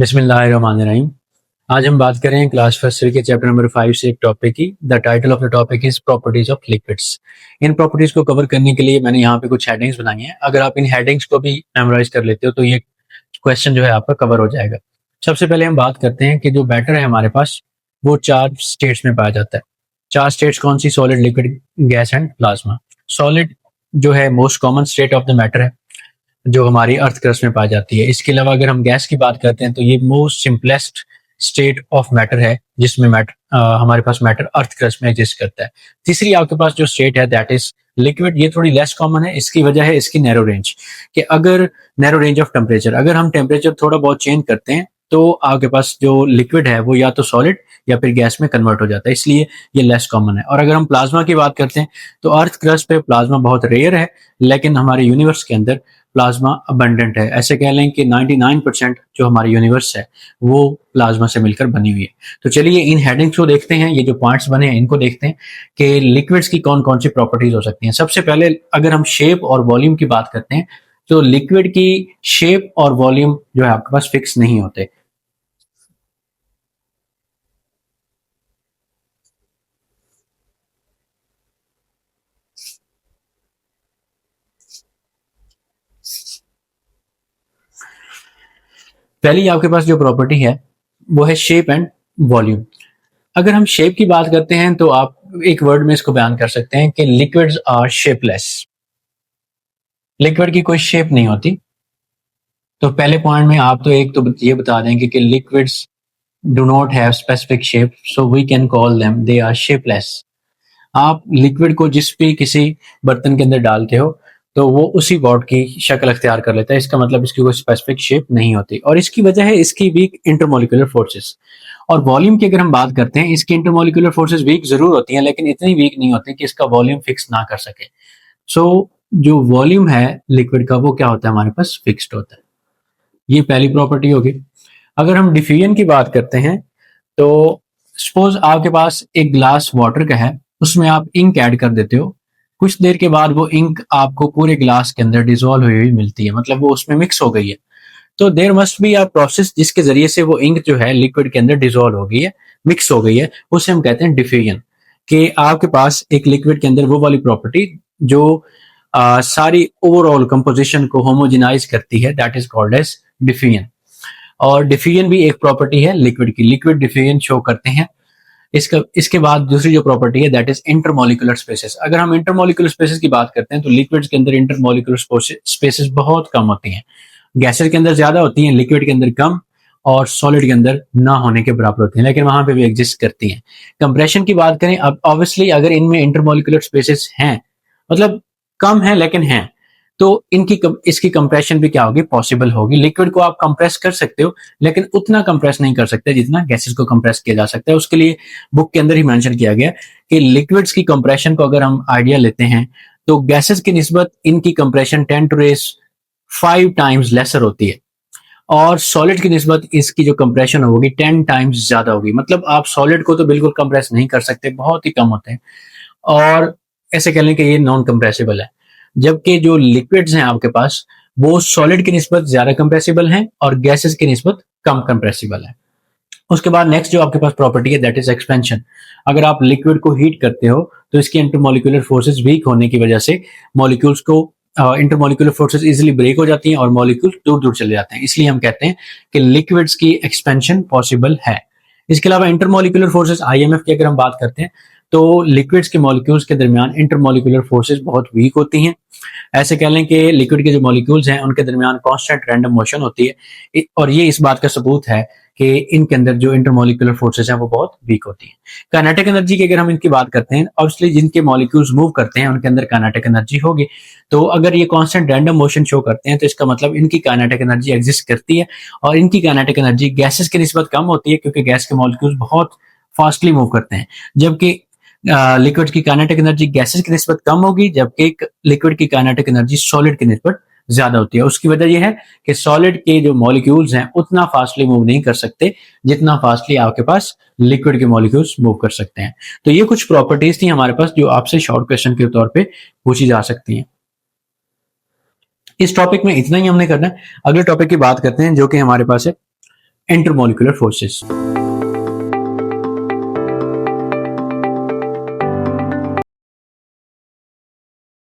बिस्मिल्लाहिर्रहमानिर्रहीम। आज हम बात करें क्लास फर्स्ट के चैप्टर नंबर 5 से एक टॉपिक की। The title of the topic is properties of liquids. In properties को कवर करने के लिए मैंने यहाँ पे कुछ हेडिंग्स बनाई हैं। अगर आप इन हेडिंग्स को भी मेमोराइज कर लेते हो तो ये क्वेश्चन जो है आपका कवर हो जाएगा। सबसे पहले हम बात करते हैं कि जो बैटर है हमारे पास वो 4 स्टेट्स में पाया जाता है। 4 स्टेट्स कौन सी? Solid, liquid, gas and plasma. Solid जो है most common state of the matter है, जो हमारी अर्थ क्रस्ट में पाई जाती है। इसके अलावा अगर हम गैस की बात करते हैं तो ये most simplest state of matter है, जिसमें हमारे पास मैटर अर्थ क्रस्ट में एग्जिस्ट करता है। तीसरी आपके पास जो स्टेट है दैट इज लिक्विड। ये थोड़ी लेस कॉमन है, इसकी वजह है इसकी नैरो रेंज, कि अगर नैरो रेंज ऑफ टेम्परेचर, अगर हम टेम्परेचर थोड़ा बहुत चेंज करते हैं तो आपके पास जो लिक्विड है वो या तो सॉलिड या फिर गैस में कन्वर्ट हो जाता है, इसलिए ये लेस कॉमन है। और अगर हम प्लाज्मा की बात करते हैं तो अर्थ क्रस्ट पे प्लाज्मा बहुत रेयर है, लेकिन हमारे यूनिवर्स के अंदर प्लाज्मा अबंडेंट है। ऐसे कह लें कि 99% जो हमारी यूनिवर्स है वो प्लाज्मा से मिलकर बनी हुई है। तो चलिए इन हेडिंग्स को देखते हैं, ये जो पॉइंट्स बने हैं इनको देखते हैं कि लिक्विड्स की कौन कौन सी प्रॉपर्टीज हो सकती हैं। सबसे पहले अगर हम शेप और वॉल्यूम की बात करते हैं तो लिक्विड की शेप और वॉल्यूम जो है आपके पास फिक्स नहीं होते। पहली आपके पास जो प्रॉपर्टी है वो है शेप एंड वॉल्यूम। अगर हम शेप की बात करते हैं तो आप एक वर्ड में इसको बयान कर सकते हैं कि लिक्विड्स आर शेपलेस। लिक्विड की कोई शेप नहीं होती। तो पहले पॉइंट में आप तो एक तो ये बता देंगे कि liquids do not have specific shape, so we can call them they are shapeless. आप लिक्विड को जिस भी किसी बर्तन के अंदर डालते हो तो वो उसी पॉट की शक्ल अख्तियार कर लेता है। इसका मतलब इसकी कोई स्पेसिफिक शेप नहीं होती, और इसकी वजह है इसकी वीक इंटरमोलिकुलर फोर्सेस। और वॉल्यूम की अगर हम बात करते हैं, इसकी इंटरमोलिकुलर फोर्सेस वीक जरूर होती हैं, लेकिन इतनी वीक नहीं होती कि इसका वॉल्यूम फिक्स ना कर सके। सो जो वॉल्यूम है लिक्विड का वो क्या होता है, हमारे पास फिक्स्ड होता है। ये पहली प्रॉपर्टी होगी। अगर हम डिफ्यूजन की बात करते हैं तो सपोज आपके पास एक ग्लास वाटर का है, उसमें आप इंक ऐड कर देते हो। कुछ देर के बाद वो इंक आपको पूरे ग्लास के अंदर डिसॉल्व हुई हुई मिलती है, मतलब वो उसमें मिक्स हो गई है। तो there must be a process जिसके जरिए से वो इंक जो है लिक्विड के अंदर डिसॉल्व हो गई है, मिक्स हो गई है, उसे हम कहते हैं डिफ्यूजन। कि आपके पास एक लिक्विड के अंदर वो वाली प्रॉपर्टी जो सारी ओवरऑल कंपोजिशन को होमोजेनाइज करती है, that is called as diffusion. और डिफ्यूजन भी एक प्रॉपर्टी है लिक्विड की, लिक्विड डिफ्यूजन शो करते हैं। इसके बाद दूसरी जो प्रॉपर्टी है दैट इज इंटरमोलिकुलर स्पेसेस। अगर हम इंटरमोलिकुलर स्पेसेस की बात करते हैं तो लिक्विड्स के अंदर इंटरमोलिकुलर स्पेसेस बहुत कम होती हैं। गैसेस के अंदर ज्यादा होती हैं, लिक्विड के अंदर कम, और सॉलिड के अंदर ना होने के बराबर होती हैं, लेकिन वहां पे भी एग्जिस्ट करती हैं। कंप्रेशन की बात करें, अब ऑब्वियसली अगर इनमें इंटरमोलिकुलर स्पेसेस हैं, मतलब कम है लेकिन हैं, तो इसकी कंप्रेशन भी क्या होगी, पॉसिबल होगी। लिक्विड को आप कंप्रेस कर सकते हो, लेकिन उतना कंप्रेस नहीं कर सकते जितना गैसेस को कंप्रेस किया जा सकता है। उसके लिए बुक के अंदर ही मेंशन किया गया कि लिक्विड्स की कंप्रेशन को अगर हम आइडिया लेते हैं तो गैसेस की निस्बत इनकी कंप्रेशन 10⁵ टाइम्स लेसर होती है, और सॉलिड की निस्बत इसकी जो कंप्रेशन होगी 10 टाइम्स ज्यादा होगी। मतलब आप सॉलिड को तो बिल्कुल कंप्रेस नहीं कर सकते, बहुत ही कम होते हैं, और ऐसे कह लें कि ये नॉन कंप्रेसिबल है। जबकि जो लिक्विड्स हैं आपके पास वो सॉलिड की निस्बत ज्यादा कंप्रेसिबल हैं और गैसेस की निस्बत कम कंप्रेसिबल है। उसके बाद नेक्स्ट जो आपके पास प्रॉपर्टी है दैट इज एक्सपेंशन। अगर आप लिक्विड को हीट करते हो तो इसकी इंटरमोलिकुलर फोर्सेस वीक होने की वजह से मॉलिक्यूल्स को इंटरमोलिकुलर फोर्सेस इजीली ब्रेक हो जाती हैं और मॉलिक्यूल दूर दूर चले जाते हैं। इसलिए हम कहते हैं कि लिक्विड्स की एक्सपेंशन पॉसिबल है। इसके अलावा इंटरमोलिकुलर फोर्सेस आईएमएफ की अगर हम बात करते हैं तो लिक्विड्स के मॉलिक्यूल्स के दरमियान इंटरमोलिकुलर फोर्सेस बहुत वीक होती हैं। ऐसे कह लें कि लिक्विड के जो मॉलिक्यूल्स हैं उनके दरमियान कांस्टेंट रैंडम मोशन होती है, और ये इस बात का सबूत है कि इनके अंदर जो इंटरमोलिकुलर फोर्सेस हैं वो बहुत वीक होती हैं। काइनेटिक एनर्जी की अगर हम इनकी बात करते हैं, ऑब्वियसली जिनके मॉलिक्यूल्स मूव करते हैं उनके अंदर काइनेटिक एनर्जी होगी। तो अगर ये कांस्टेंट रैंडम मोशन शो करते हैं तो इसका मतलब इनकी काइनेटिक एनर्जी एग्जिस्ट करती है, और इनकी काइनेटिक एनर्जी गैसेस की निस्बत कम होती है क्योंकि गैस के मॉलिक्यूल्स बहुत फास्टली मूव करते हैं। जबकि लिक्विड की काइनेटिक एनर्जी गैसेस की निस्बत कम होगी, जबकि लिक्विड की काइनेटिक एनर्जी सॉलिड की निस्बत ज्यादा होती है। उसकी वजह यह है कि सॉलिड के जो मॉलिक्यूल्स हैं उतना फास्टली मूव नहीं कर सकते जितना फास्टली आपके पास लिक्विड के मॉलिक्यूल्स मूव कर सकते हैं। तो ये कुछ प्रॉपर्टीज थी हमारे पास जो आपसे शॉर्ट क्वेश्चन के तौर पे पूछी जा सकती हैं। इस टॉपिक में इतना ही हमने करना है। अगले टॉपिक की बात करते हैं जो कि हमारे पास है intermolecular forces.